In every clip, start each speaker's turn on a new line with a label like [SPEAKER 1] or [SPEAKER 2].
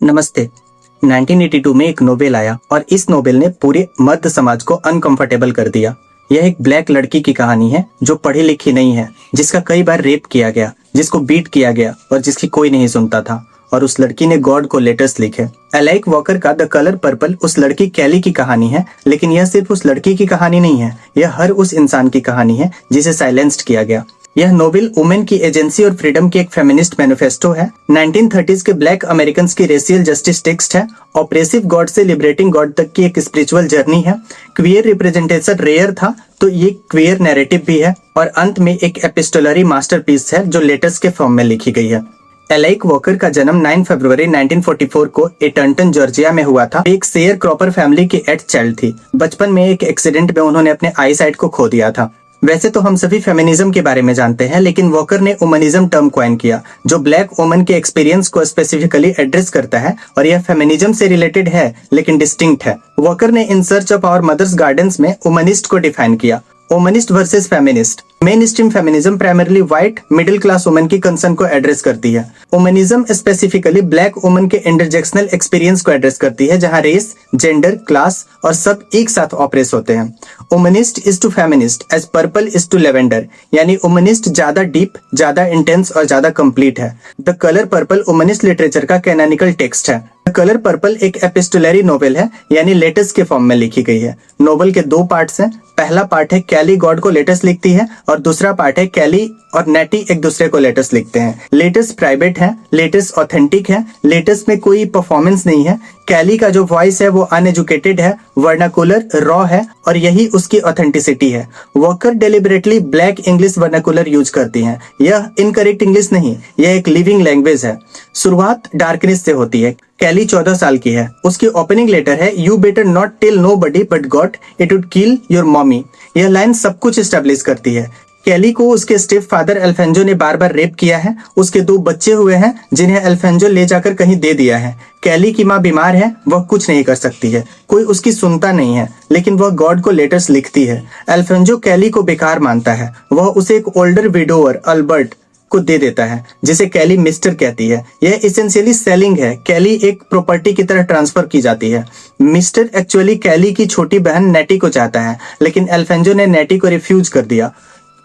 [SPEAKER 1] नमस्ते। 1982 में एक नोबेल आया और इस नोबेल ने पूरे मर्द समाज को अनकंफर्टेबल कर दिया। यह एक ब्लैक लड़की की कहानी है जो पढ़ी लिखी नहीं है, जिसका कई बार रेप किया गया, जिसको बीट किया गया और जिसकी कोई नहीं सुनता था। और उस लड़की ने गॉड को लेटर्स लिखे। एलाइक वॉकर का द कलर पर्पल उस लड़की कैली की कहानी है, लेकिन यह सिर्फ उस लड़की की कहानी नहीं है, यह हर उस इंसान की कहानी है जिसे साइलेंस्ड किया गया। यह नोबेल वुमेन की एजेंसी और फ्रीडम की एक फेमिनिस्ट मैनिफेस्टो है। 1930s के ब्लैक अमेरिकन की रेशियल जस्टिस टेक्स्ट है। ऑप्रेसिव गॉड से लिबरेटिंग गॉड तक की एक स्पिरिचुअल जर्नी है। क्वियर रिप्रेजेंटेशन रेयर था तो ये क्वियर नैरेटिव भी है। और अंत में एक एपिस्टोलरी मास्टरपीस है जो लेटर्स के फॉर्म में लिखी गई है। एलाइक वॉकर का जन्म 9 फरवरी 1944 को एटर्टन जॉर्जिया में हुआ था। एक शेयर क्रॉपर फैमिली की 8th चाइल्ड थी। बचपन में एक एक्सीडेंट में उन्होंने अपने आई साइट को खो दिया था। वैसे तो हम सभी फेमिनिज्म के बारे में जानते हैं, लेकिन वॉकर ने वुमनिज्म टर्म कॉइन किया जो ब्लैक वुमन के एक्सपीरियंस को स्पेसिफिकली एड्रेस करता है, और यह फेमिनिज्म से रिलेटेड है लेकिन डिस्टिंक्ट है। वॉकर ने in search of our mothers gardens में वुमनिस्ट को डिफाइन किया। Womanist versus feminist. Main stream feminism primarily white middle class woman की कंसर्न को एड्रेस करती है। वुमनिज्म स्पेसिफिकली ब्लैक वुमन के इंटरजेक्शनल एक्सपीरियंस को एड्रेस करती है, जहां रेस, जेंडर, क्लास और सब एक साथ ऑपरेस होते हैं। Womanist is to feminist as purple is to lavender, यानी वुमनिस्ट ज्यादा डीप, ज्यादा इंटेंस और ज्यादा कंप्लीट है। द कलर पर्पल वुमनिस्ट लिटरेचर का कैनोनिकल टेक्स्ट है। द कलर पर्पल एक एपिस्टोलरी नोवेल है, यानी लेटर्स के फॉर्म में लिखी गई है। नोवेल के 2 पार्ट्स हैं। पहला पार्ट है कैली गॉड को लेटर्स लिखती है और दूसरा पार्ट है कैली और नेटी एक दूसरे को लेटर्स लिखते हैं। लेटर्स प्राइवेट है, लेटर्स ऑथेंटिक है, लेटर्स में कोई परफॉर्मेंस नहीं है। कैली का जो वॉइस है वो अनएजुकेटेड है, वर्नाकुलर, रॉ है और यही उसकी ऑथेंटिसिटी है। Walker deliberately black English vernacular use करती हैं। यह इनकरेक्ट इंग्लिश नहीं, यह एक लिविंग लैंग्वेज है। शुरुआत डार्कनेस से होती है। कैली 14 साल की है। उसकी ओपनिंग लेटर है, you better not tell nobody but God, it would kill your mommy. यह लाइन सब कुछ एस्टेब्लिश करती है। कैली को उसके स्टेप फादर अल्फेंजो ने बार बार रेप किया है। उसके 2 बच्चे हुए हैं जिन्हें अल्फेंजो ले जाकर कहीं दे दिया है। कैली की माँ बीमार है, वह कुछ नहीं कर सकती है, कोई उसकी सुनता नहीं है, लेकिन वह गॉड को लेटर्स लिखती है। अल्फेंजो कैली को बेकार मानता है। वह उसे एक ओल्डर विडोअर अल्बर्ट को दे देता है, जिसे कैली मिस्टर कहती है। यह इसेंशियली सेलिंग है। कैली एक प्रॉपर्टी की तरह ट्रांसफर की जाती है। मिस्टर एक्चुअली कैली की छोटी बहन नेटी को चाहता है, लेकिन अल्फेंजो ने नेटी को रिफ्यूज कर दिया।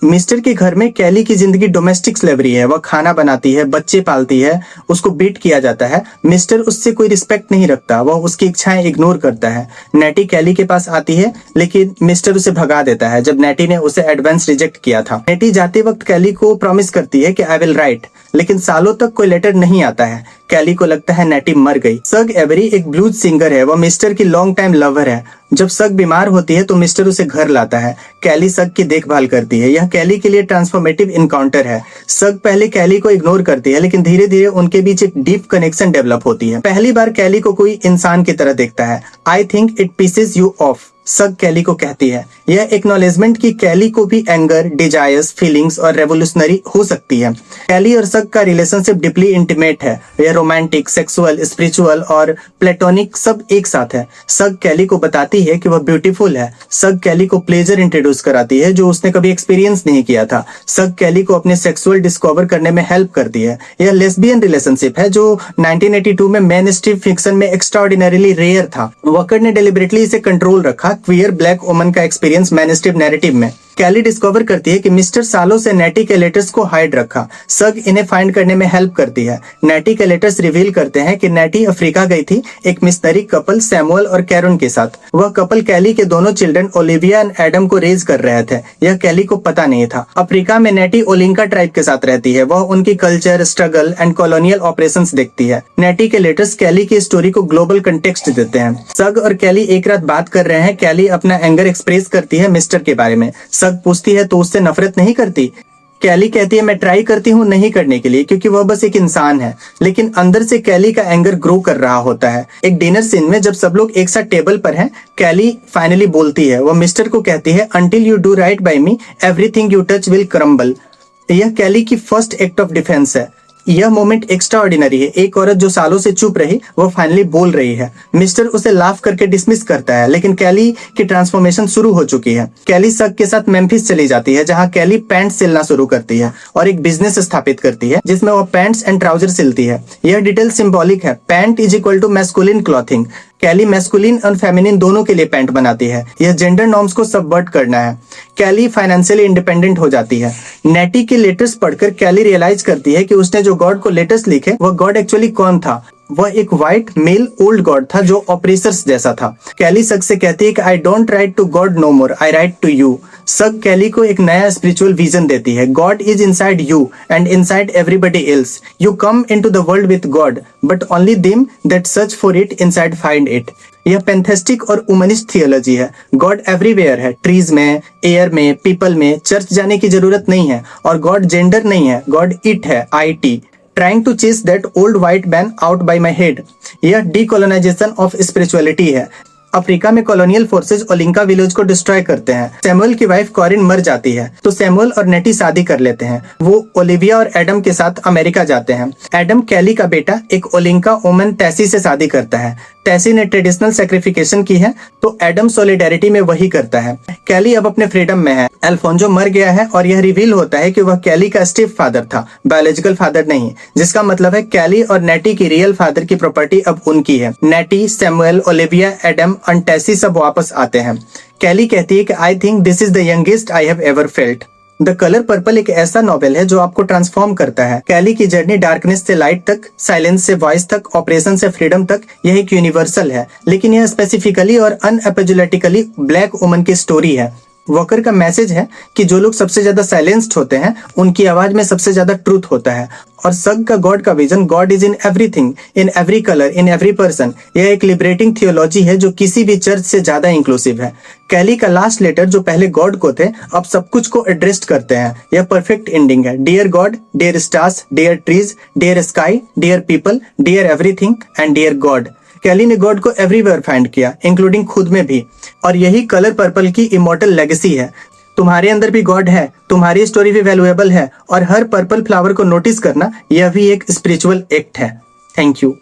[SPEAKER 1] मिस्टर के घर में कैली की जिंदगी डोमेस्टिक स्लेवरी है। वह खाना बनाती है, बच्चे पालती है, उसको बीट किया जाता है। मिस्टर उससे कोई रिस्पेक्ट नहीं रखता, वह उसकी इच्छाएं इग्नोर करता है। नेटी कैली के पास आती है, लेकिन मिस्टर उसे भगा देता है जब नेटी ने उसे एडवांस रिजेक्ट किया था। नेटी जाते वक्त कैली को प्रॉमिस करती है कि आई विल राइट, लेकिन सालों तक कोई लेटर नहीं आता है। कैली को लगता है नेटी मर गई। सग एवरी एक ब्लूज सिंगर है। वह मिस्टर की लॉन्ग टाइम लवर है। जब सग बीमार होती है तो मिस्टर उसे घर लाता है। कैली सग की देखभाल करती है। यह कैली के लिए ट्रांसफॉर्मेटिव इनकाउंटर है। सग पहले कैली को इग्नोर करती है, लेकिन धीरे धीरे उनके बीच एक डीप कनेक्शन डेवलप होती है। पहली बार कैली को कोई इंसान की तरह देखता है। I think it pieces you of, सग कैली को कहती है। यह एक्नॉलेजमेंट की कैली को भी एंगर, डिजायर्स, फीलिंग्स और रेवोल्यूशनरी हो सकती है। कैली और सग का रिलेशनशिप डीपली इंटीमेट है। यह रोमांटिक, सेक्सुअल, स्पिरिचुअल और प्लेटोनिक सब एक साथ है। सग कैली को बताती है कि वह ब्यूटीफुल है। सग कैली को प्लेजर इंट्रोड्यूस कराती है जो उसने कभी एक्सपीरियंस नहीं किया था। सग कैली को अपने सेक्सुअल डिस्कवर करने में हेल्प करती है। यह लेस्बियन रिलेशनशिप है जो 1982 में मेन स्ट्रीम फिक्शन में एक्स्ट्राऑर्डिनरीली रेयर था। वॉकर ने डेलिबरेटली इसे कंट्रोल रखा। क्वियर ब्लैक वुमन का एक्सपीरियंस मैनस्ट्रीम नैरेटिव में। कैली डिस्कवर करती है कि मिस्टर सालों से नेटी के लेटर्स को हाइड रखा। सग इन्हें फाइंड करने में हेल्प करती है। नेटी के लेटर्स रिवील करते हैं कि नेटी अफ्रीका गई थी एक मिशनरी कपल सैमुअल और कैरन के साथ। वह कपल कैली के दोनों चिल्ड्रन ओलिविया एंड एडम को रेज कर रहे थे। यह कैली को पता नहीं था। अफ्रीका में नेटी ओलिंका ट्राइब के साथ रहती है। वह उनकी culture, struggle and colonial operations देखती है। नेटी के लेटर्स कैली की स्टोरी को ग्लोबल कंटेक्स्ट देते हैं। सग और कैली एक रात बात कर रहे हैं। कैली अपना एंगर एक्सप्रेस करती है मिस्टर के बारे में। सग पूछती है तो उससे नफरत नहीं करती। कैली कहती है मैं ट्राई करती हूँ नहीं करने के लिए, क्योंकि वह बस एक इंसान है। लेकिन अंदर से कैली का एंगर ग्रो कर रहा होता है। एक डिनर सीन में जब सब लोग एक साथ टेबल पर हैं, कैली फाइनली बोलती है। वह मिस्टर को कहती है until you do right by me everything you touch will crumble. यह कैली की फर्स्ट एक्ट ऑफ डिफेंस है। यह मोमेंट एक्स्ट्रा ऑर्डिनरी है। एक औरत जो सालों से चुप रही वो फाइनली बोल रही है। मिस्टर उसे लाफ करके डिसमिस करता है, लेकिन कैली की ट्रांसफॉर्मेशन शुरू हो चुकी है। कैली सग के साथ मेम्फिस चली जाती है, जहां कैली पैंट सिलना शुरू करती है और एक बिजनेस स्थापित करती है जिसमें वो पैंट्स एंड ट्राउजर सिलती है। यह डिटेल सिंबॉलिक है। Pant is equal to masculine clothing. Celie masculine और फेमिनिन दोनों के लिए पैंट बनाती है। यह जेंडर नॉर्म्स को सबवर्ट करना है। कैली फाइनेंशियली इंडिपेंडेंट हो जाती है। नेटी के लेटर्स पढ़कर कैली रियलाइज करती है कि उसने जो गॉड को लेटर्स लिखे वह गॉड एक्चुअली कौन था। वह एक व्हाइट मेल ओल्ड गॉड था जो ऑपरेसर्स जैसा था। कैली सग से कहती है कि I don't write to God no more, I write to you. Shug Celie को एक नया स्पिरिचुअल विजन देती है। God is inside you and inside everybody else. You come into the world with God, but only them that search for it inside find it. यह pantheistic और womanist theology है। God everywhere है, trees में, air में, people में। Church जाने की जरूरत नहीं है। और गॉड जेंडर नहीं है, गॉड इट है, IT। Trying to chase that old white man out by my head। यह डीकोलोनाइजेशन ऑफ स्पिरिचुअलिटी है। अफ्रीका में कॉलोनियल फोर्सेज ओलिंका विलेज को डिस्ट्रॉय करते हैं। सैमुअल की वाइफ कॉरिन मर जाती है तो सैमुअल और नेटी शादी कर लेते हैं। वो ओलिविया और एडम के साथ अमेरिका जाते हैं। एडम कैली का बेटा एक ओलिंका वुमन टैसी से शादी करता है। टैसी ने ट्रेडिशनल सैक्रिफिकेशन की है तो एडम सॉलिडेरिटी में वही करता है। कैली अब अपने फ्रीडम में है। अल्फोंसो मर गया है और यह रिवील होता है कि वह कैली का स्टेप फादर था, बायोलॉजिकल फादर नहीं, जिसका मतलब है कैली और नेटी की रियल फादर की प्रॉपर्टी अब उनकी है। नेटी, सैमुअल, ओलिविया, एडम और टैसी सब वापस आते हैं। कैली कहती है कि I think this is the youngest I have ever felt. The colour purple एक ऐसा नॉवेल है जो आपको ट्रांसफॉर्म करता है। कैली की जर्नी डार्कनेस से लाइट तक, साइलेंस से वॉइस तक, ऑपरेशन से फ्रीडम तक, यह एक यूनिवर्सल है, लेकिन यह स्पेसिफिकली और अनअपोलोजेटिकली ब्लैक वुमन की स्टोरी है। वॉकर का मैसेज है कि जो लोग सबसे ज्यादा साइलेंस्ड होते हैं उनकी आवाज में सबसे ज्यादा ट्रूथ होता है। और सग का गॉड का vision, God is in everything, in every colour, in every person. यह एक लिबरेटिंग थियोलॉजी है जो किसी भी चर्च से ज्यादा इंक्लूसिव है। कैली का लास्ट लेटर जो पहले गॉड को थे अब सब कुछ को एड्रेस करते हैं। यह परफेक्ट एंडिंग है। Dear God, dear stars, dear trees, dear sky, dear people, dear everything and dear God. Celie ने गॉड को एवरीवेयर फाइंड किया, इंक्लूडिंग खुद में भी। और यही कलर पर्पल की इमॉर्टल लेगेसी है। तुम्हारे अंदर भी गॉड है, तुम्हारी स्टोरी भी वैल्यूएबल है और हर पर्पल फ्लावर को नोटिस करना यह भी एक स्पिरिचुअल एक्ट है। Thank you.